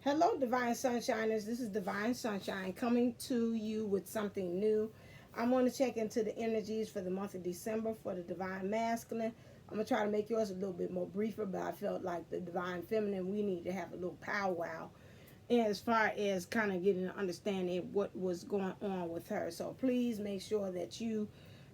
Hello, Divine Sunshiners. This is Divine Sunshine coming to you with something new. I'm going to check into the energies for the month of December for the Divine Masculine. I'm going to try to make yours a little bit more briefer, but I felt like the Divine Feminine, we need to have a little powwow. And as far as kind of getting an understanding of what was going on with her. So please make sure that you,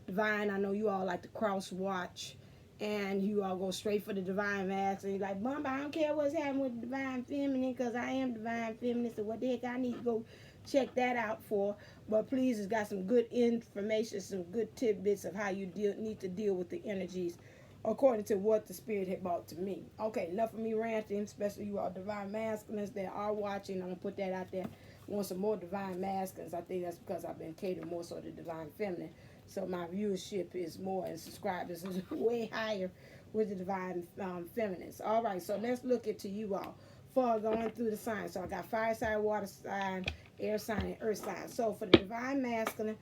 Divine, I know you all like to cross watch and you all go straight for the divine masculine. You're like, Bumba, I don't care what's happening with the divine feminine because I am divine feminine. So what the heck I need to go check that out for. But please, it's got some good information, some good tidbits of how you need to deal with the energies according to what the spirit had brought to me. Okay, enough of me ranting, especially you all divine masculines that are watching. I'm going to put that out there. Want some more divine masculines. I think that's because I've been catering more so to divine feminine. So my viewership is more and subscribers is way higher with the divine feminines. All right, so let's look into you all for going through the signs. So I got fire sign, water sign, air sign, and earth sign. So for the divine masculine,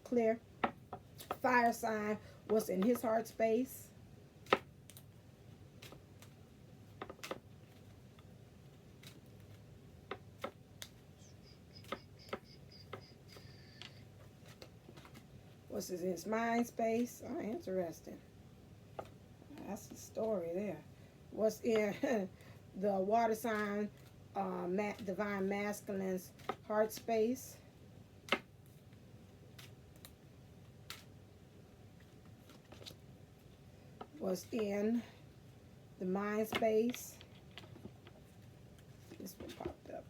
clear. Fire sign, what's in his heart space? What's in his mind space? Oh, interesting. That's the story there. What's in the water sign, divine masculine's heart space? What's in the mind space? This one popped up.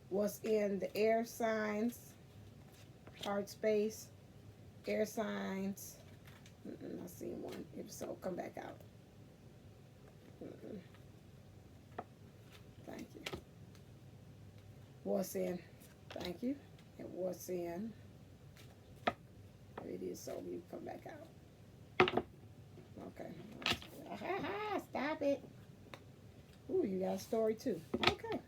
What's in the air signs, heart space? Air signs. I seen one. If so, come back out. Thank you. What's in? Thank you. And what's in? It is so you come back out. Okay. Stop it. Ooh, you got a story too. Okay.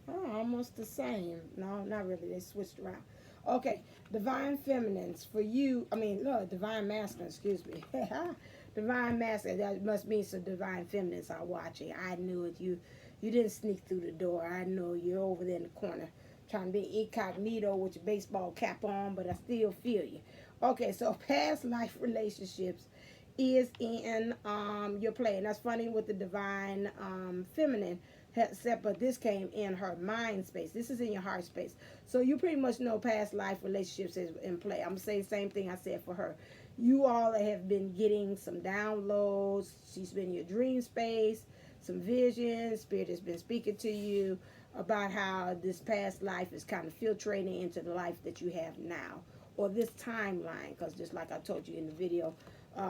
Oh, almost the same. No, not really. They switched around. Okay, divine feminines for you. I mean, look, divine masculine. Excuse me. Divine masculine. That must mean some divine feminines are watching. I knew it. You didn't sneak through the door. I know you're over there in the corner trying to be incognito with your baseball cap on, but I still feel you. Okay, so past life relationships is in your play, and that's funny with the divine feminine. But this came in her mind space. This is in your heart space. So you pretty much know past life relationships is in play. I'm going to say the same thing I said for her. You all have been getting some downloads. She's been in your dream space, some visions. Spirit has been speaking to you about how this past life is kind of filtrating into the life that you have now. Or this timeline. Because just like I told you in the video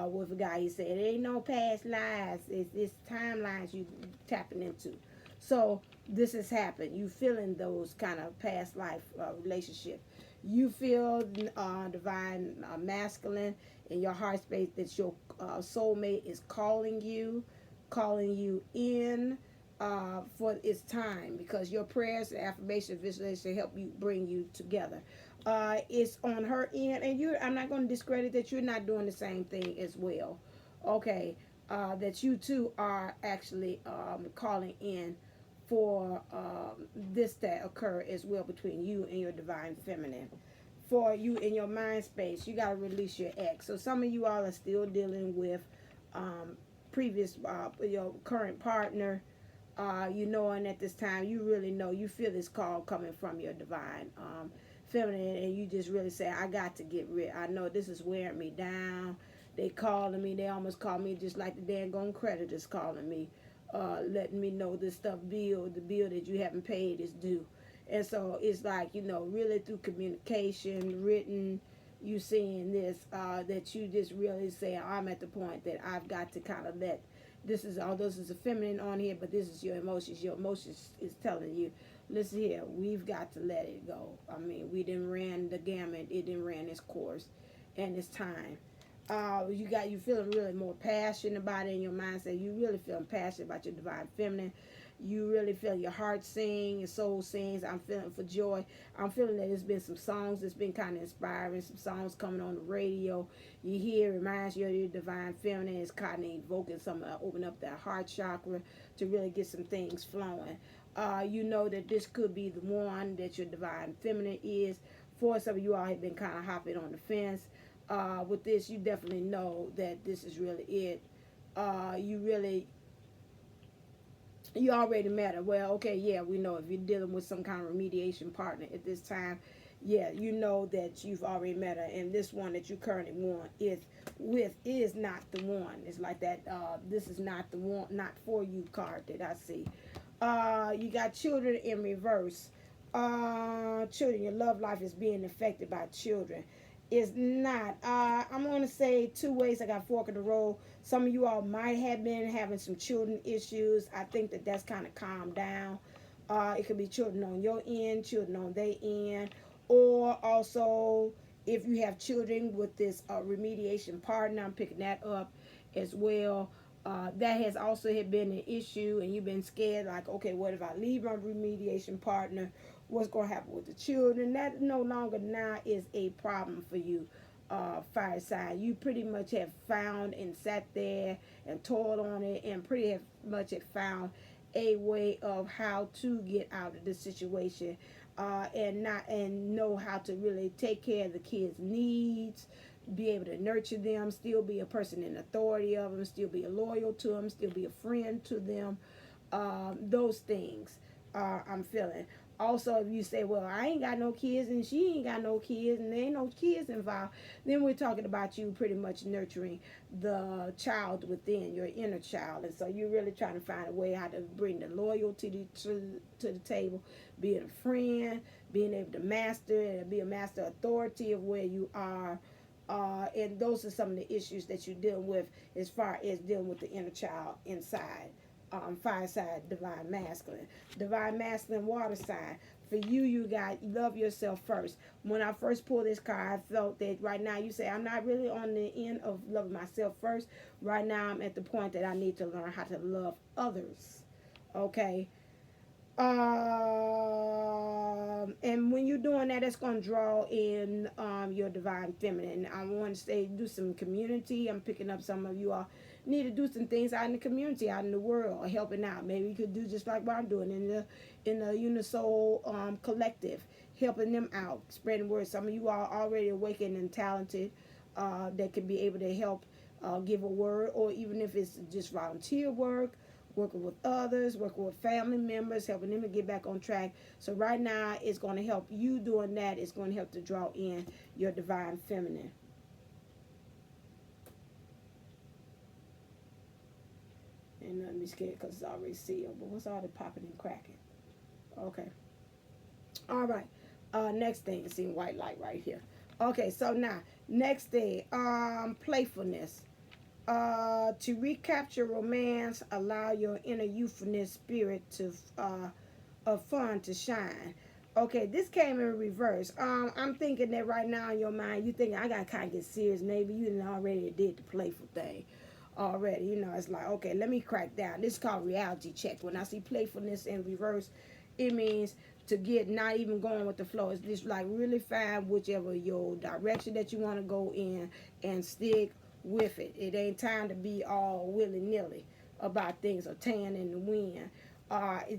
with a guy, he said, there ain't no past lives. It's timelines you tapping into. So this has happened. You feeling those kind of past life relationship. You feel divine masculine in your heart space that your soulmate is calling you in for its time, because your prayers, affirmation, visualization help you bring you together. It's on her end, and I'm not going to discredit that you're not doing the same thing as well. Okay, that you too are actually calling in for this to occur as well between you and your divine feminine. For you in your mind space, you got to release your ex. So some of you all are still dealing with previous, your current partner. And at this time, you really know, you feel this call coming from your divine feminine, and you just really say, I got to get rid. I know this is wearing me down. They calling me. They almost call me just like the dang creditors calling me. Letting me know this stuff the bill that you haven't paid is due. And so it's like, really through communication, written, you seeing this, that you just really say, I'm at the point that I've got to kind of let, this is a feminine on here, but this is your emotions. Your emotions is telling you, listen here, we've got to let it go. I mean, we didn't ran the gamut. It didn't ran its course, and it's time. You feeling really more passionate about it in your mindset. You really feeling passionate about your divine feminine. You really feel your heart sing, your soul sings. I'm feeling for joy. I'm feeling that there's been some songs that's been kind of inspiring. Some songs coming on the radio. You hear, reminds you of your divine feminine. It's kind of evoking some, open up that heart chakra to really get some things flowing. You know that this could be the one that your divine feminine is. For some of you all have been kind of hopping on the fence. With this, you definitely know that this is really it. You already met her. Well, okay, yeah, we know if you're dealing with some kind of remediation partner at this time, yeah, you know that you've already met her, and this one that you currently want is not the one. It's like that. This is not the one, not for you card that I see. You got children in reverse. Children, your love life is being affected by children. It's not. I'm going to say two ways. I got fork in the road. Some of you all might have been having some children issues. I think that that's kind of calmed down. It could be children on your end, children on their end, or also if you have children with this remediation partner, I'm picking that up as well. That has also had been an issue, and you've been scared, like, okay, what if I leave my remediation partner? What's going to happen with the children? That no longer now is a problem for you, fire sign. You pretty much have found and sat there and toiled on it, and pretty much have found a way of how to get out of the situation, and know how to really take care of the kids' needs, be able to nurture them, still be a person in authority of them, still be loyal to them, still be a friend to them. Those things I'm feeling. Also, if you say, well, I ain't got no kids and she ain't got no kids and there ain't no kids involved, then we're talking about you pretty much nurturing the child within, your inner child. And so you're really trying to find a way how to bring the loyalty to the table, being a friend, being able to master and be a master authority of where you are. And those are some of the issues that you're dealing with as far as dealing with the inner child inside. Fire sign, divine masculine. Divine masculine, water sign. For you, you got love yourself first. When I first pulled this card, I felt that right now you say, I'm not really on the end of loving myself first. Right now, I'm at the point that I need to learn how to love others. Okay? And when you're doing that, it's going to draw in your divine feminine. I want to say do some community. I'm picking up some of you all need to do some things out in the community, out in the world, helping out. Maybe you could do just like what I'm doing in the Unisouls collective, helping them out, spreading word. Some of you are already awakened and talented that could be able to help give a word, or even if it's just volunteer work, working with others, working with family members, helping them to get back on track. So right now, it's going to help you doing that. It's going to help to draw in your divine feminine. And not be scared because it's already sealed. But what's all the popping and cracking? Okay. All right. Next thing, see white light right here. Okay, so now, next thing, playfulness. To recapture romance, allow your inner youthfulness spirit to of fun to shine. Okay, this came in reverse. I'm thinking that right now in your mind, you think I gotta kind of get serious. Maybe you already did the playful thing already. You know, it's like, okay, let me crack down. This is called reality check. When I see playfulness in reverse, it means to get not even going with the flow. It's just like really find whichever your direction that you want to go in and stick with it. It ain't time to be all willy-nilly about things or tan in the wind.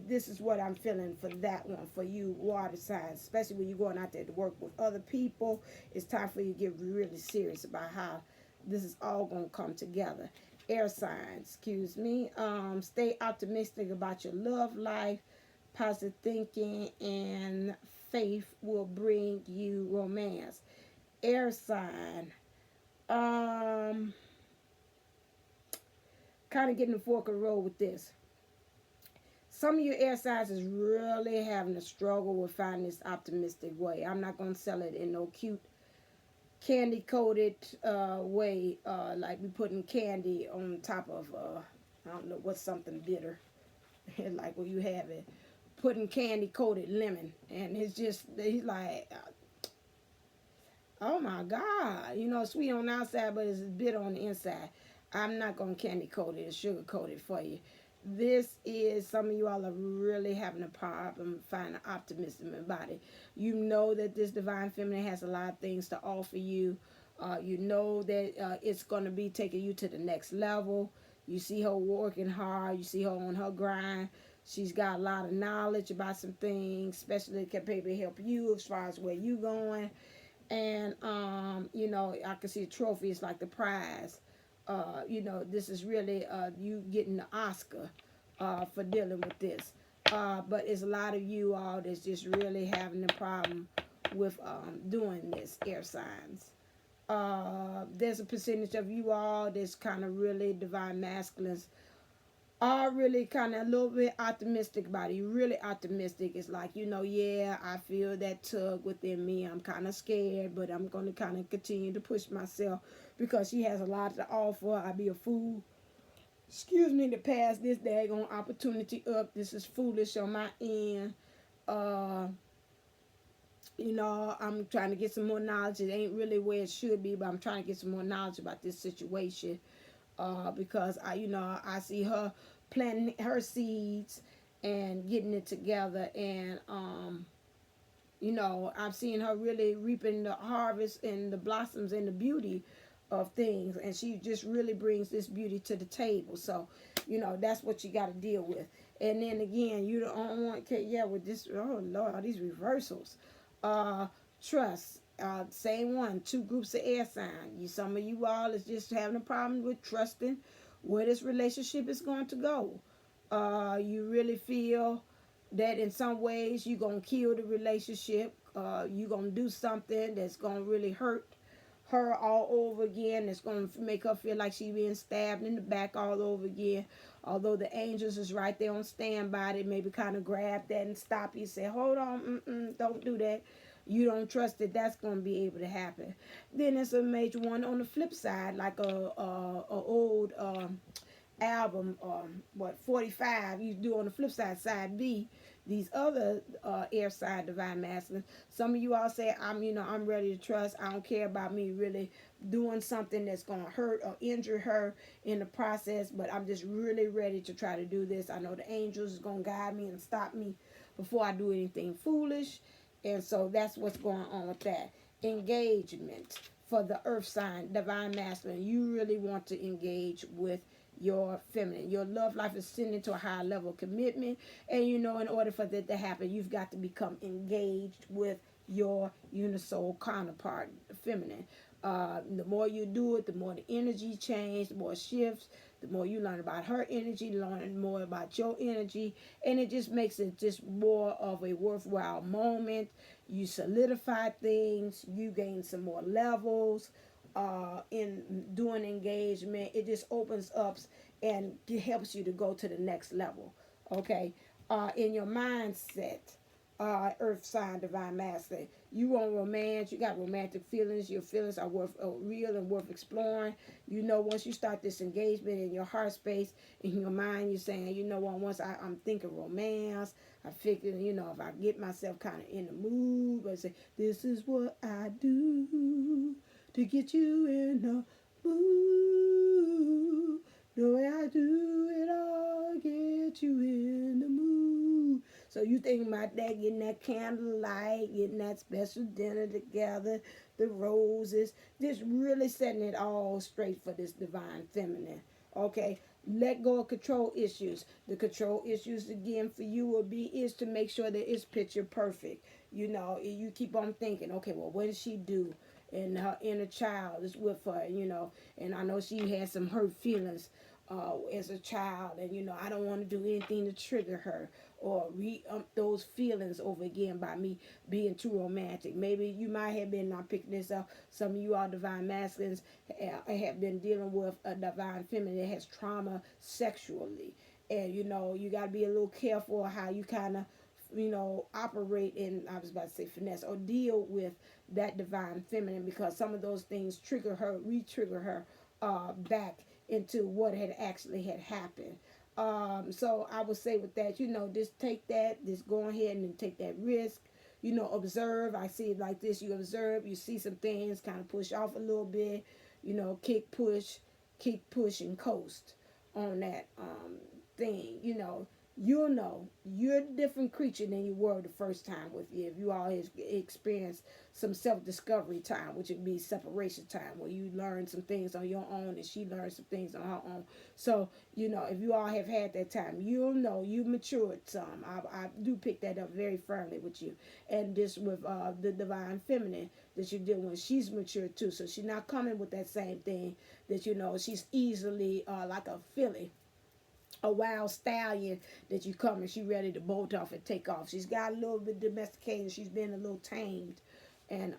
This is what I'm feeling for that one, for you water signs, especially when you're going out there to work with other people. It's time for you to get really serious about how this is all going to come together. Air signs, excuse me. Stay optimistic about your love life. Positive thinking and faith will bring you romance. Air sign. Kind of getting the fork of the road with this. Some of your air signs is really having a struggle with finding this optimistic way. I'm not going to sell it in no cute candy coated way, like we putting candy on top of I don't know what's something bitter like when you have it, putting candy coated lemon, and it's just, he's like, oh my God, you know, sweet on the outside but it's bitter on the inside. I'm not gonna candy coat it, sugar coat it for you. This is, some of you all are really having a problem finding optimism about it. You know that this divine feminine has a lot of things to offer you. You know that it's going to be taking you to the next level. You see her working hard. You see her on her grind. She's got a lot of knowledge about some things, especially can maybe help you as far as where you going. And you know, I can see a trophy is like the prize. You know, this is really you getting the Oscar for dealing with this. But it's a lot of you all that's just really having a problem with doing this, air signs. There's a percentage of you all that's kind of really divine masculines are really kind of a little bit optimistic about it. You're really optimistic. It's like, you know, yeah, I feel that tug within me. I'm kind of scared, but I'm going to kind of continue to push myself because she has a lot to offer. I'd be a fool, excuse me, to pass this daggone opportunity up. This is foolish on my end. Uh, you know, I'm trying to get some more knowledge. It ain't really where it should be, but I'm trying to get some more knowledge about this situation. Because you know, I see her planting her seeds and getting it together, and you know, I'm seeing her really reaping the harvest and the blossoms and the beauty of things, and she just really brings this beauty to the table. So, you know, that's what you got to deal with. And then again, you don't want to, yeah, with this, oh Lord, all these reversals. Trust. Same one, two groups of air sign. Some of you all is just having a problem with trusting where this relationship is going to go. You really feel that in some ways you're going to kill the relationship. You're going to do something that's going to really hurt her all over again. It's going to make her feel like she's being stabbed in the back all over again. Although the angels is right there on standby, they maybe kind of grab that and stop you. Say, hold on, don't do that. You don't trust that that's going to be able to happen. Then there's a major one on the flip side, like a old album, 45. You do on the flip side, side B. These other air side divine masculine. Some of you all say, I'm ready to trust. I don't care about me really doing something that's going to hurt or injure her in the process, but I'm just really ready to try to do this. I know the angels is going to guide me and stop me before I do anything foolish. And so that's what's going on with that. Engagement for the earth sign, divine masculine. You really want to engage with your feminine. Your love life is sending to a higher level of commitment. And you know, in order for that to happen, you've got to become engaged with your unisoul counterpart, feminine. The more you do it, the more the energy changes, the more it shifts, the more you learn about her energy, learn more about your energy, and it just makes it just more of a worthwhile moment. You solidify things, you gain some more levels in doing engagement. It just opens up and it helps you to go to the next level. Okay, in your mindset, earth sign divine masculine, you want romance, you got romantic feelings, your feelings are worth real and worth exploring. You know, once you start this engagement in your heart space, in your mind, you're saying, you know what, once I'm thinking romance, I figure, you know, if I get myself kind of in the mood, but say, this is what I do to get you in the mood, the way I do it all, get you in the mood. So you think about that, getting that candlelight, getting that special dinner together, the roses, just really setting it all straight for this divine feminine. Okay, let go of control issues. The control issues again for you will be is to make sure that it's picture perfect. You know, you keep on thinking, okay, well, what did she do? And her inner child is with her, you know, and I know she had some hurt feelings as a child, and you know, I don't want to do anything to trigger her or those feelings over again by me being too romantic. Maybe you might have been, I'm picking this up, some of you all divine masculines have been dealing with a divine feminine that has trauma sexually, and you know, you got to be a little careful how you kind of, you know, operate in, I was about to say finesse, or deal with that divine feminine, because some of those things trigger her, re-trigger her back into what had actually had happened. So I would say with that, you know, just take that, just go ahead and take that risk. You know, observe. I see it like this. You observe, you see some things, kind of push off a little bit, you know, kick, push, and coast on that thing, you know. you'll know you're a different creature than you were the first time with you. If you always experience some self-discovery time, which would be separation time, where you learn some things on your own and she learns some things on her own. So, if you all have had that time, you'll know you matured some. I do pick that up very firmly with you. And this with the divine feminine that you're dealing with, she's mature too. So she's not coming with that same thing that, she's easily like a filly, a wild stallion that you come and she ready to bolt off and take off. She's got a little bit domesticated. She's been a little tamed and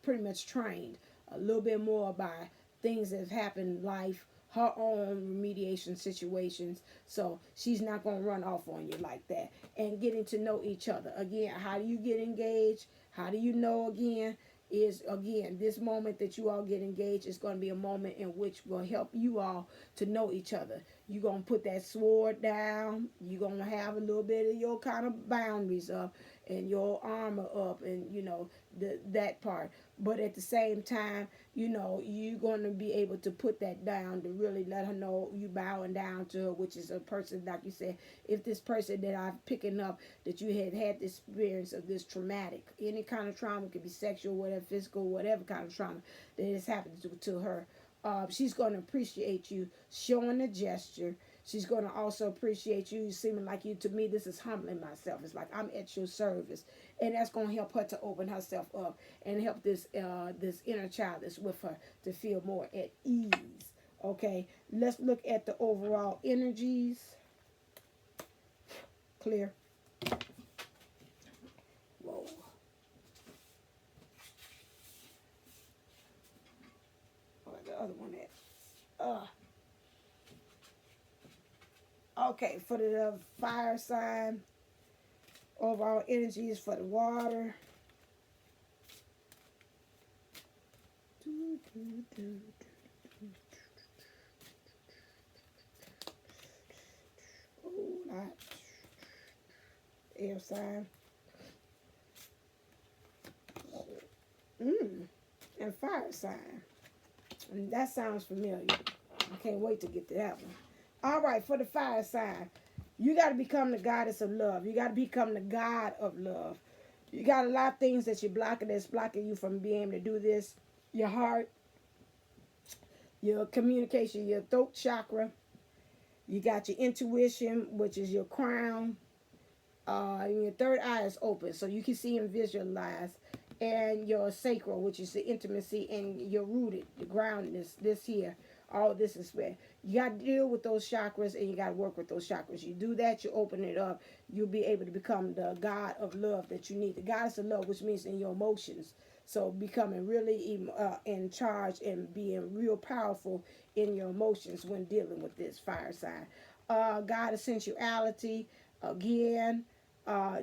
pretty much trained a little bit more by things that have happened in life, her own remediation situations. So she's not going to run off on you like that. And getting to know each other. Again, how do you get engaged? How do you know again? Is again, this moment that you all get engaged is going to be a moment in which will help you all to know each other. You're going to put that sword down. You're going to have a little bit of your kind of boundaries up and your armor up and, that part. But at the same time, you're going to be able to put that down to really let her know you bowing down to her, which is a person, like you said, if this person that I'm picking up, that you had this experience of this traumatic, any kind of trauma, could be sexual, whatever, physical, whatever kind of trauma that has happened to her, she's going to appreciate you showing a gesture. She's going to also appreciate you seeming like you. To me, this is humbling myself. It's like I'm at your service. And that's going to help her to open herself up and help this inner child that's with her to feel more at ease. Okay, let's look at the overall energies. Clear. Whoa. Where's the other one at? Okay, for the fire sign, overall energies for the water. Oh, air sign. And fire sign. And that sounds familiar. I can't wait to get to that one. All right, for the fire sign, you got to become the goddess of love. You got to become the god of love. You got a lot of things that you're blocking that's blocking you from being able to do this. Your heart, your communication, your throat chakra. You got your intuition, which is your crown. And your third eye is open, so you can see and visualize. And your sacral, which is the intimacy, and your rooted, the groundedness, this here. All this is where you got to deal with those chakras, and you got to work with those chakras. You do that, you open it up, you'll be able to become the god of love that you need. The goddess of love, which means in your emotions. So becoming really in charge and being real powerful in your emotions when dealing with this fire sign. God of sensuality, again,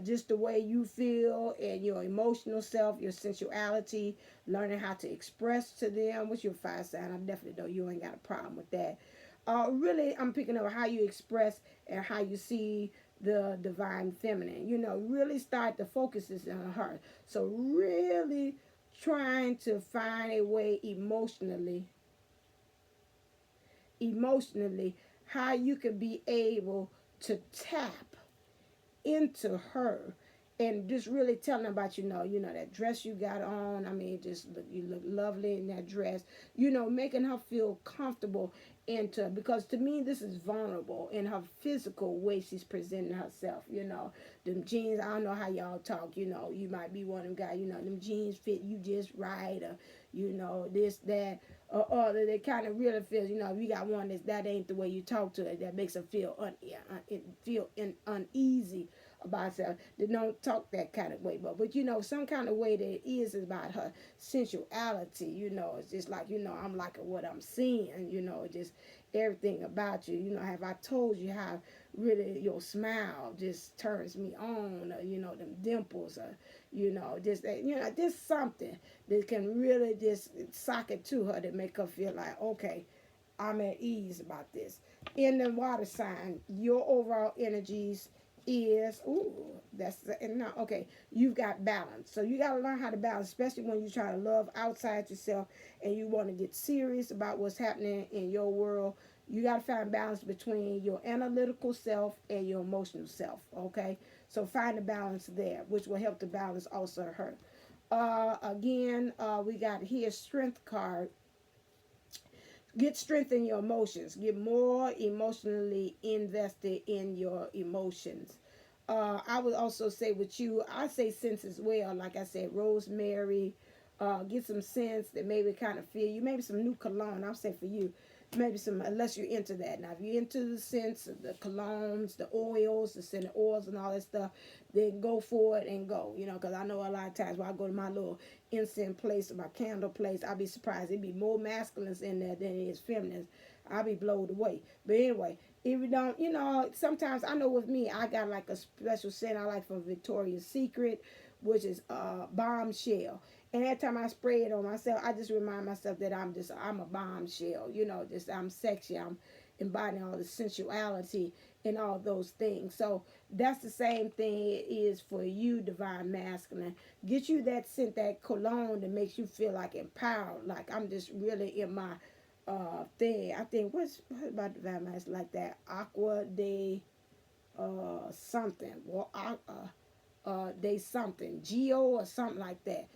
just the way you feel and your emotional self, your sensuality, learning how to express to them. What's your fire sign? I definitely know you ain't got a problem with that. Really, I'm picking up how you express and how you see the divine feminine. Really start to focus this on her. So really trying to find a way emotionally, how you can be able to tap into her and just really telling about, that dress you got on. I mean, you look lovely in that dress, making her feel comfortable because to me, this is vulnerable in her physical way she's presenting herself, them jeans. I don't know how y'all talk, you might be one of them guys, them jeans fit you just right, or, this, that, or other. They kind of really feels, if you got one that ain't the way you talk to her, that makes her feel uneasy about herself. They don't talk that kind of way, but some kind of way that it is about her sensuality. It's just like, I'm liking what I'm seeing, just everything about you. Have I told you how really your smile just turns me on, or, them dimples, or, just something that can really just sock it to her to make her feel like, okay, I'm at ease about this. In the water sign, your overall energies is, you've got balance. So you got to learn how to balance, especially when you try to love outside yourself and you want to get serious about what's happening in your world. You got to find balance between your analytical self and your emotional self. Okay, so find the balance there, which will help to balance also her. Again, we got here strength card. Get strength in your emotions. Get more emotionally invested in your emotions. I would also say with you, I say scents as well. Like I said, rosemary. Get some scents that maybe kind of feel you. Maybe some new cologne. I'll say for you, maybe some, unless you're into that. Now, if you're into the scents, the colognes, the oils, the scented oils and all that stuff, then go for it and go. You know, because I know a lot of times when I go to my little incense place or my candle place, I'll be surprised. It'd be more masculines in there than it is feminines. I'll be blown away. But anyway, if you don't, you know, sometimes I know with me, I got like a special scent I like from Victoria's Secret, which is bombshell. And every time I spray it on myself, I just remind myself that I'm a bombshell. You know, just I'm sexy. I'm embodying all the sensuality and all those things. So that's the same thing it is for you, divine masculine. Get you that scent, that cologne that makes you feel like empowered. Like I'm just really in my thing. I think what's about divine masculine like that? Aqua de something. Well, they something. Geo or something like that.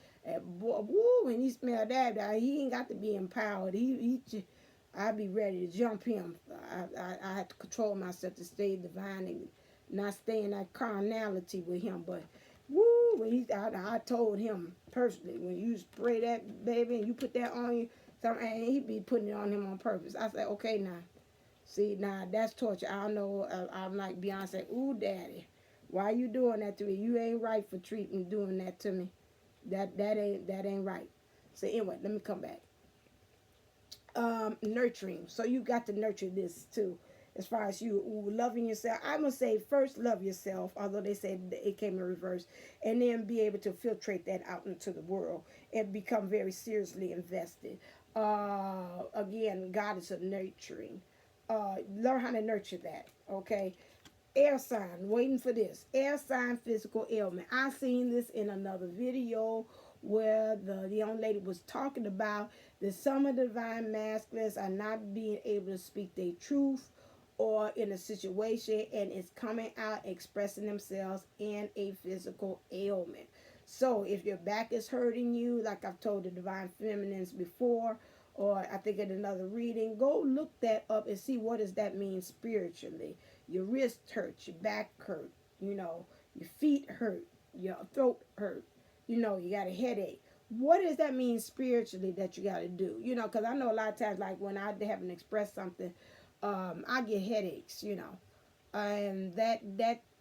Woo, when he smell that, he ain't got to be empowered. I'd be ready to jump him. I have to control myself to stay divine and not stay in that carnality with him. But woo, when I told him personally, when you spray that baby and you put that on you, and he be putting it on him on purpose. I said, okay, now, see, now that's torture. I don't know. I'm like Beyonce. Ooh, daddy, why you doing that to me? You ain't right for doing that to me. That ain't right. So anyway, let me come back. Nurturing. So you got to nurture this too. As far as you loving yourself, I'm gonna say first love yourself. Although they said it came in reverse, and then be able to filtrate that out into the world and become very seriously invested. Again, God is a nurturing. Learn how to nurture that. Okay. Air sign, waiting for this. Air sign physical ailment. I seen this in another video where the young lady was talking about that some of the divine masculines are not being able to speak their truth or in a situation, and it's coming out expressing themselves in a physical ailment. So if your back is hurting you, like I've told the divine feminines before, or I think in another reading, go look that up and see what does that mean spiritually. Your wrist hurts, your back hurt, you know, your feet hurt, your throat hurt, you know, you got a headache. What does that mean spiritually that you got to do? You know, because I know a lot of times, like when I haven't expressed something, I get headaches, you know. And that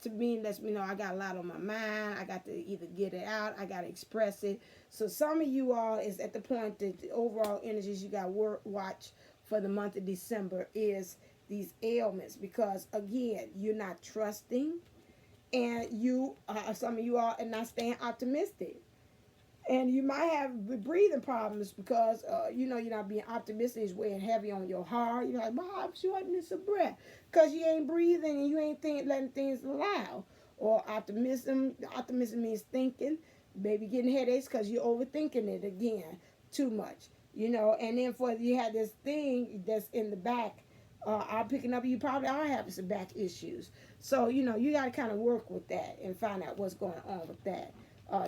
to me lets me know I got a lot on my mind. I got to either get it out, I got to express it. So some of you all is at the point that the overall energies you got to watch for the month of December is these ailments, because again, you're not trusting, and some of you all are not staying optimistic. And you might have breathing problems because, you know, you're not being optimistic. It's weighing heavy on your heart. You're like, well, I'm shortness of breath. Because you ain't breathing and you ain't letting things allow. Or optimism means thinking. Maybe getting headaches because you're overthinking it again too much. You know, and then you have this thing that's in the back. I'm picking up, you probably are having some back issues. So, you know, you got to kind of work with that and find out what's going on with that.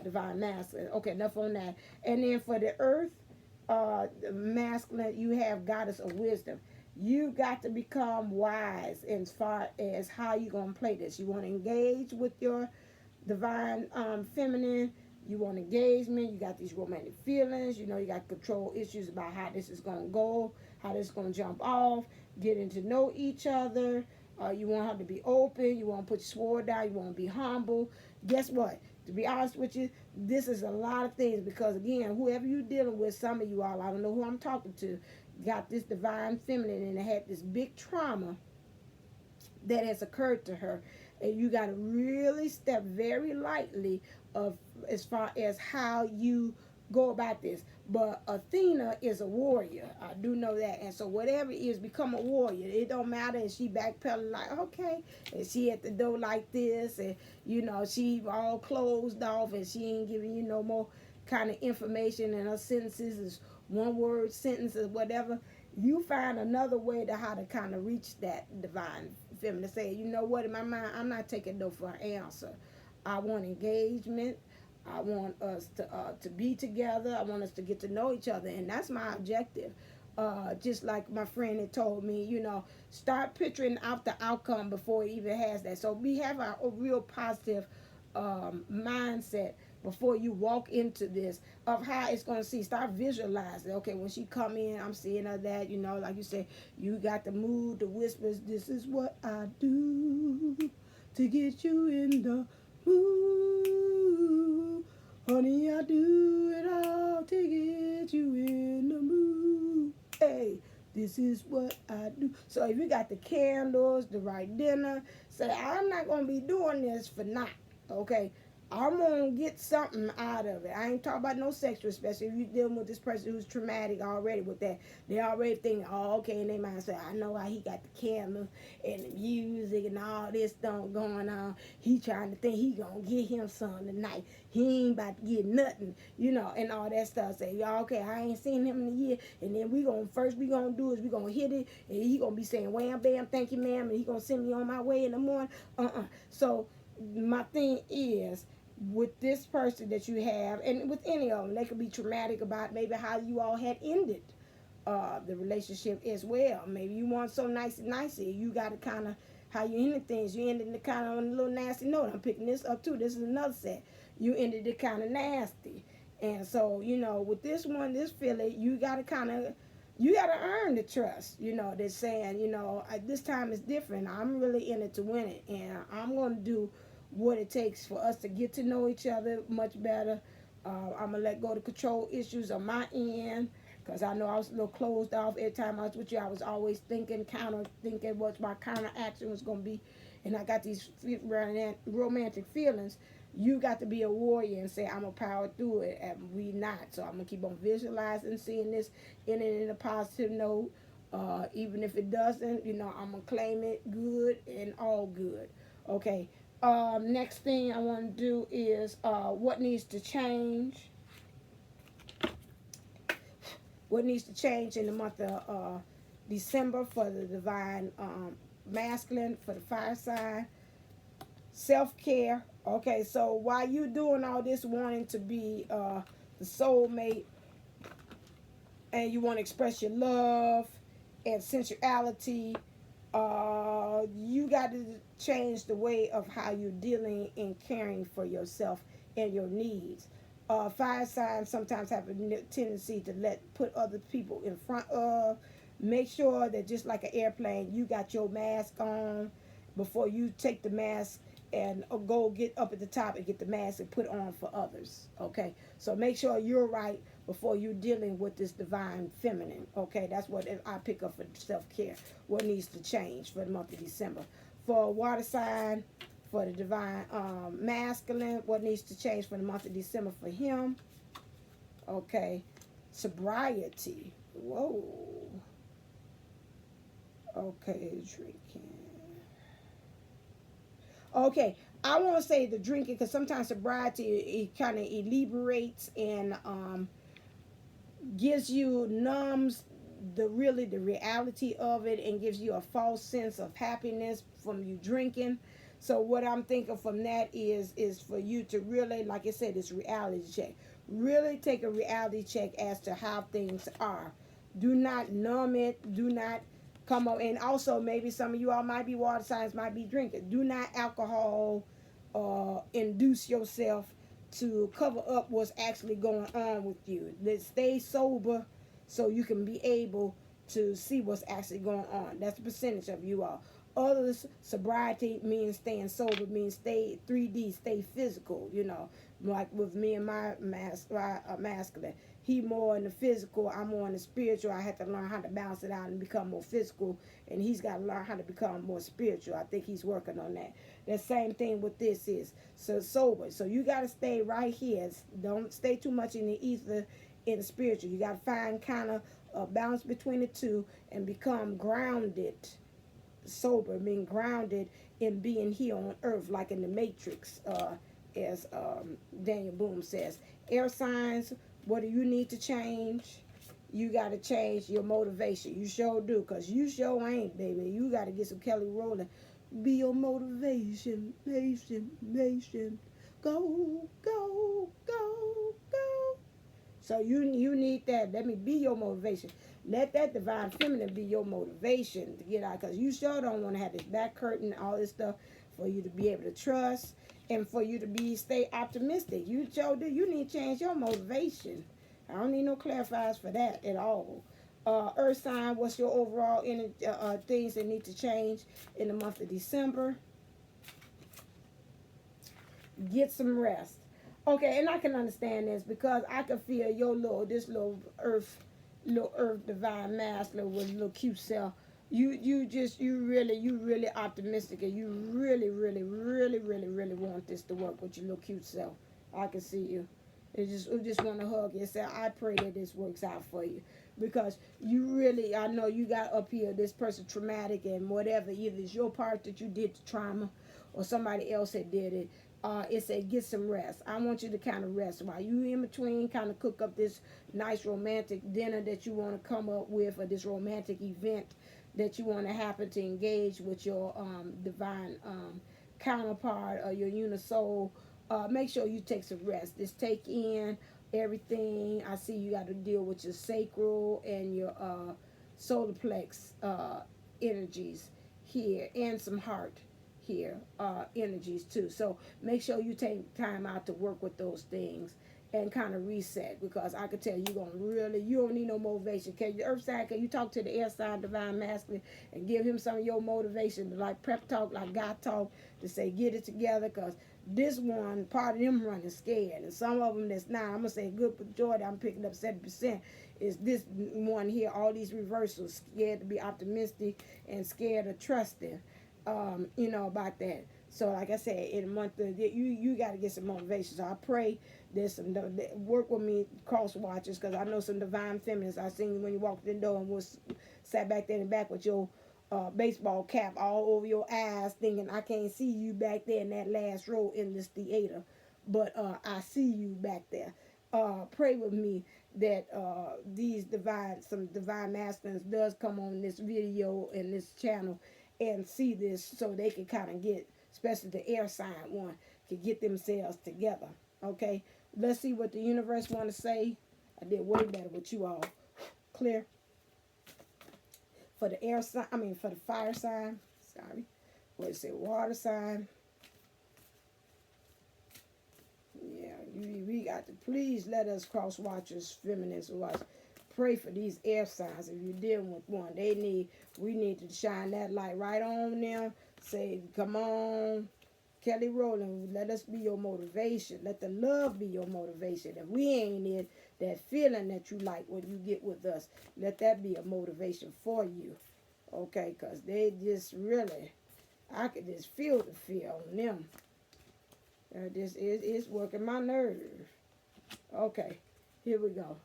Divine masculine. Okay, enough on that. And then for the earth, the masculine, you have goddess of wisdom. You got to become wise as far as how you're going to play this. You want to engage with your divine feminine. You want engagement. You got these romantic feelings. You know, you got control issues about how this is going to go, how this is going to jump off, getting to know each other. You want her to be open. You want to put your sword down. You want to be humble. Guess what? To be honest with you, this is a lot of things, because again, whoever you're dealing with, some of you all, I don't know who I'm talking to, got this divine feminine and had this big trauma that has occurred to her, and you got to really step very lightly of as far as how you go about this. But Athena is a warrior. I do know that. And so whatever it is, become a warrior. It don't matter if she backpedaling like, okay, and she at the door like this, and, you know, she all closed off, and she ain't giving you no more kind of information, and her sentences is one word sentence or whatever. you find another way to how to kind of reach that divine feminine. Say, you know what, in my mind, I'm not taking no for an answer. I want engagement. I want us to be together. I want us to get to know each other, and that's my objective. Just like my friend had told me, start picturing out the outcome before it even has that. So we have a real positive mindset before you walk into this of how it's going to see. Start visualizing. Okay, when she come in, I'm seeing her that, like you say, you got the mood, the whispers. This is what I do to get you in the mood. Honey, I do it all to get you in the mood. Hey, this is what I do. So if you got the candles, the right dinner, say, I'm not going to be doing this for naught. Okay, I'm going to get something out of it. I ain't talking about no sexual, especially if you're dealing with this person who's traumatic already with that. They already think, oh, okay, in their mind say, I know how he got the candles and the music and all this stuff going on. He trying to think he going to get him something tonight. He ain't about to get nothing, and all that stuff. Say, y'all, okay, I ain't seen him in a year. And then we going to do is we going to hit it. And he going to be saying, wham, bam, thank you, ma'am. And he going to send me on my way in the morning. So my thing is, with this person that you have, and with any of them, they could be traumatic about maybe how you all had ended the relationship as well. Maybe you want so nicey. You got to kind of, how you ended things. You ended it kind of on a little nasty note. I'm picking this up too. This is another set. You ended it kind of nasty. And so, with this one, this feeling, you got to earn the trust, they're saying, this time is different. I'm really in it to win it. And I'm going to do what it takes for us to get to know each other much better. I'm going to let go of the control issues on my end, because I know I was a little closed off. Every time I was with you, I was always thinking what my counter action was going to be. And I got these romantic feelings. You got to be a warrior and say, I'm going to power through it, and we not. So I'm going to keep on visualizing, seeing this in a positive note. Even if it doesn't, I'm going to claim it good and all good. Okay. Next thing I want to do is what needs to change. What needs to change in the month of December for the divine masculine, for the fire sign. Self-care. Okay, so while you doing all this wanting to be the soulmate, and you want to express your love and sensuality, you got to change the way of how you're dealing and caring for yourself and your needs. Fire signs sometimes have a tendency to put other people in front of. Make sure that just like an airplane, you got your mask on before you take the mask and go get up at the top and get the mask and put on for others. Okay, so make sure you're right before you're dealing with this divine feminine. Okay, that's what I pick up for self-care. What needs to change for the month of December. For water sign, for the divine masculine, what needs to change for the month of December for him. Okay, sobriety. Whoa. Okay, drinking. Okay, I want to say the drinking, because sometimes sobriety, it kind of liberates and numbs the reality of it, and gives you a false sense of happiness from you drinking. So what I'm thinking from that is for you to really, like I said, it's reality check. Really take a reality check as to how things are. Do not numb it. Do not come up. And also, maybe some of you all might be water signs, might be drinking. Do not alcohol induce yourself to cover up what's actually going on with you. Let's stay sober so you can be able to see what's actually going on. That's the percentage of you all. Others, sobriety means staying sober, means stay 3D, stay physical, like with me and my masculine. He more in the physical, I'm more in the spiritual. I had to learn how to balance it out and become more physical, and he's got to learn how to become more spiritual. I think he's working on that. The same thing with this is so sober. So you got to stay right here. Don't stay too much in the ether, in the spiritual. You got to find kind of a balance between the two and become grounded. Sober, being grounded in being here on earth, like in the Matrix, as Daniellleboomlle says. Air signs, what do you need to change? you got to change your motivation. You sure do, because you sure ain't, baby. You got to get some Kelly Rowland. Be your motivation, nation. Go, go, go, go. So you need that. Let me be your motivation. Let that divine feminine be your motivation to get out. Because you sure don't want to have this back curtain, all this stuff, for you to be able to trust and for you to stay optimistic. You sure do. You need to change your motivation. I don't need no clarifiers for that at all. Earth sign, what's your overall things that need to change in the month of December? Get some rest. Okay, and I can understand this because I can feel your this little earth divine masculine with a little cute self. You really optimistic, and you really want this to work with your little cute self. I can see you. You just want to hug you and say, I pray that this works out for you. Because you really, I know you got up here, this person traumatic and whatever, either it's your part that you did the trauma or somebody else that did it. It said get some rest. I want you to kind of rest while you in between, kind of cook up this nice romantic dinner that you want to come up with, or this romantic event that you want to happen to engage with your divine counterpart or your unisoul. Make sure you take some rest. Just take in everything. I see you got to deal with your sacral and your solar plex energies here, and some heart here energies too. So make sure you take time out to work with those things and kind of reset, because I could tell you don't need no motivation. Can your earth sign, can you talk to the air sign divine masculine and give him some of your motivation, like prep talk, like God talk, to say get it together? Because this one, part of them running scared, and some of them that's not, I'm gonna say good majority, I'm picking up 70%, is this one here, all these reversals, scared to be optimistic and scared of trusting, about that. So like I said, in a month you got to get some motivation. So I pray there's some work with me, cross watchers, because I know some divine feminists. I seen you when you walked in the door and was sat back there in the back with your baseball cap all over your eyes, thinking I can't see you back there in that last row in this theater, but I see you back there. Pray with me that some divine masculines does come on this video and this channel and see this, so they can kind of get, especially the air sign one, can get themselves together. Okay, let's see what the universe want to say. I did way better with you all. Clear. For the air sign, for the fire sign, sorry, what is it, water sign. Yeah, we got to, please let us cross watchers, feminists, watch. Pray for these air signs. If you're dealing with one, we need to shine that light right on them. Say, come on, Kelly Rowland, let us be your motivation. Let the love be your motivation. If we ain't in that feeling that you like when you get with us, let that be a motivation for you. Okay, because they just really, I could just feel the fear on them. It's working my nerve. Okay, here we go.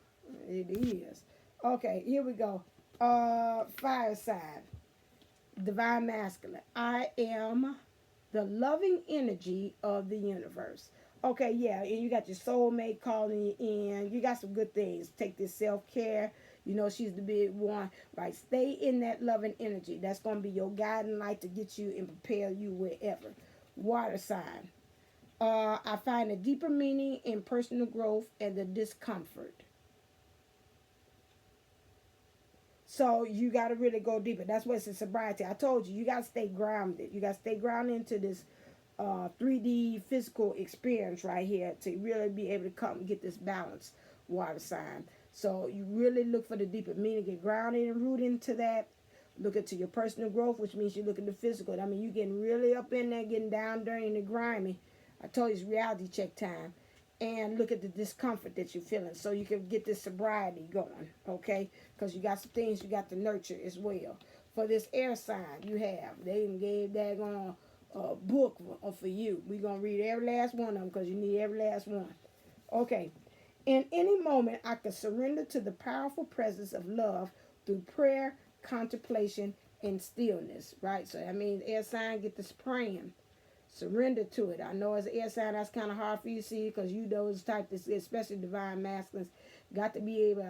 It is. Okay, here we go. Fire sign. Divine masculine. I am the loving energy of the universe. Okay, yeah, and you got your soulmate calling you in. You got some good things. Take this self-care. You know, she's the big one. Right, stay in that loving energy. That's going to be your guiding light to get you and prepare you wherever. Water sign. I find a deeper meaning in personal growth and the discomfort. So you got to really go deeper. That's what's in sobriety. I told you, you got to stay grounded. You got to stay grounded into this 3D physical experience right here to really be able to come and get this balance, water sign. So you really look for the deeper meaning, get grounded and rooted into that. Look into your personal growth, which means you look at the physical. I mean, you getting really up in there, getting down, dirty, and grimy. I told you it's reality check time. And look at the discomfort that you're feeling so you can get this sobriety going, okay? Because you got some things you got to nurture as well. For this air sign you have, they gave that on a book for you. We're going to read every last one of them because you need every last one. Okay. In any moment, I can surrender to the powerful presence of love through prayer, contemplation, and stillness, right? So that means air sign, get this praying. Surrender to it. I know as an air sign that's kind of hard for you to see because you those type to see, especially divine masculines, got to be able.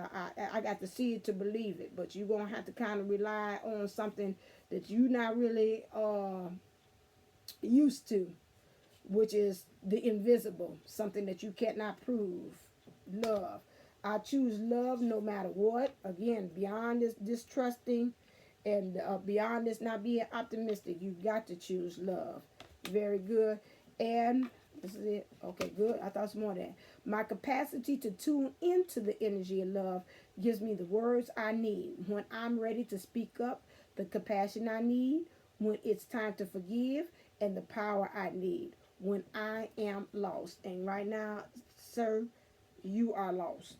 I got to see it to believe it, but you're gonna have to kind of rely on something that you're not really used to, which is the invisible, something that you cannot prove. Love. I choose love no matter what. Again, beyond this distrusting and beyond this not being optimistic, you got to choose love. Very good. And this is it. Okay, good. I thought some more of that. My capacity to tune into the energy of love gives me the words I need when I'm ready to speak up, the compassion I need when it's time to forgive, and the power I need when I am lost. And right now, sir, you are lost.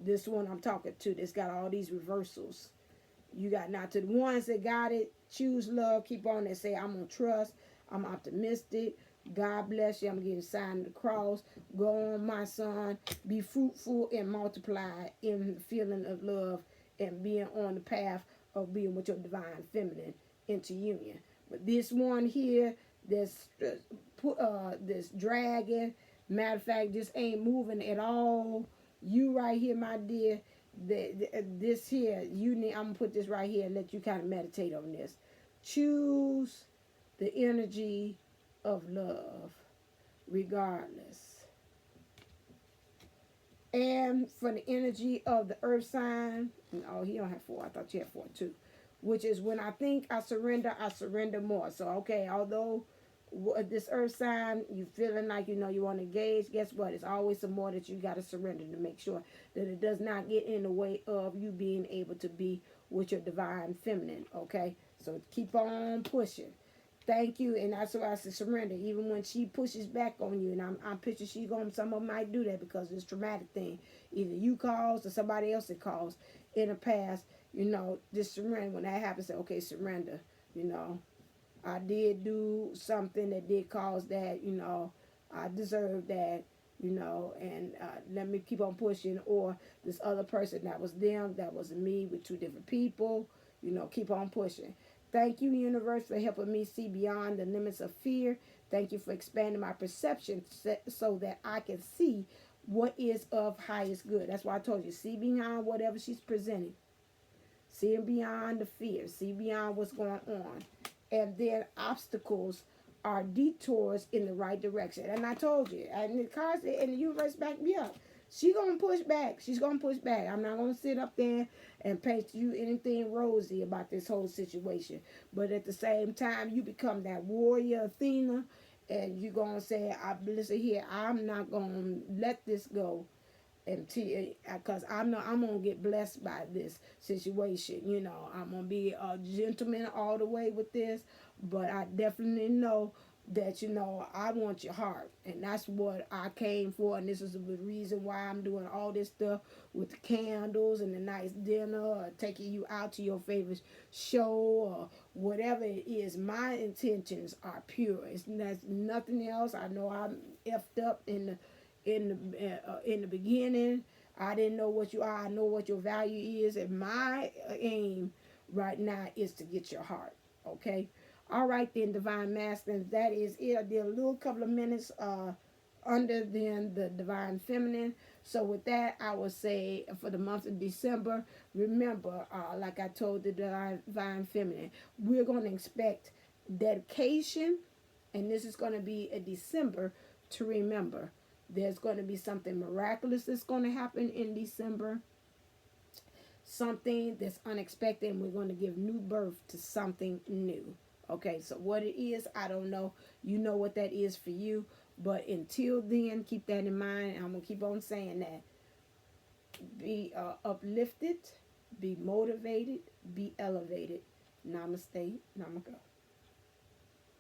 This one I'm talking to, that's got all these reversals. You got now to the ones that got it, choose love, keep on and say, I'm going to trust, I'm optimistic, God bless you, I'm going to give a sign of the cross. Go on, my son, be fruitful and multiply in the feeling of love and being on the path of being with your divine feminine into union. But this one here, this dragon, matter of fact, just ain't moving at all. You right here, my dear, this here, you need. I'm gonna put this right here and let you kind of meditate on this. Choose the energy of love, regardless. And for the energy of the earth sign, oh, he don't have 4. I thought you had 4 too. Which is when I think I surrender more. So okay, although this earth sign, you feeling like you want to engage, guess what? It's always some more that you got to surrender to make sure that it does not get in the way of you being able to be with your divine feminine. Okay, so keep on pushing. Thank you. And that's why I said surrender. Even when she pushes back on you, and I'm picturing she going, some of them might do that because it's a traumatic thing. Either you caused or somebody else that caused in the past. Just surrender. When that happens, say, okay, surrender. I did do something that did cause that, I deserve that, and let me keep on pushing. Or this other person, that was them, that wasn't me, with 2 different people, keep on pushing. Thank you, universe, for helping me see beyond the limits of fear. Thank you for expanding my perception so that I can see what is of highest good. That's why I told you, see beyond whatever she's presenting. See beyond the fear. See beyond what's going on. And then obstacles are detours in the right direction. And I told you, and the cards and the universe backed me up. She's going to push back. She's going to push back. I'm not going to sit up there and paint you anything rosy about this whole situation. But at the same time, you become that warrior Athena, and you're going to say, listen here, I'm not going to let this go until, because I'm going to get blessed by this situation. I'm going to be a gentleman all the way with this, but I definitely know that, I want your heart, and that's what I came for, and this is the reason why I'm doing all this stuff with the candles and the nice dinner, or taking you out to your favorite show, or whatever it is. My intentions are pure. That's nothing else. I know I'm effed up in the beginning. I didn't know what you are. I know what your value is, and my aim right now is to get your heart. Okay. All right then, divine masculines, that is it. I did a little couple of minutes under then the divine feminine. So with that, I would say for the month of December, remember, like I told the divine feminine, we're going to expect dedication, and this is going to be a December to remember. There's going to be something miraculous that's going to happen in December. Something that's unexpected, and we're going to give new birth to something new. Okay, so what it is, I don't know. You know what that is for you. But until then, keep that in mind. I'm going to keep on saying that. Be uplifted. Be motivated. Be elevated. Namaste. Namago.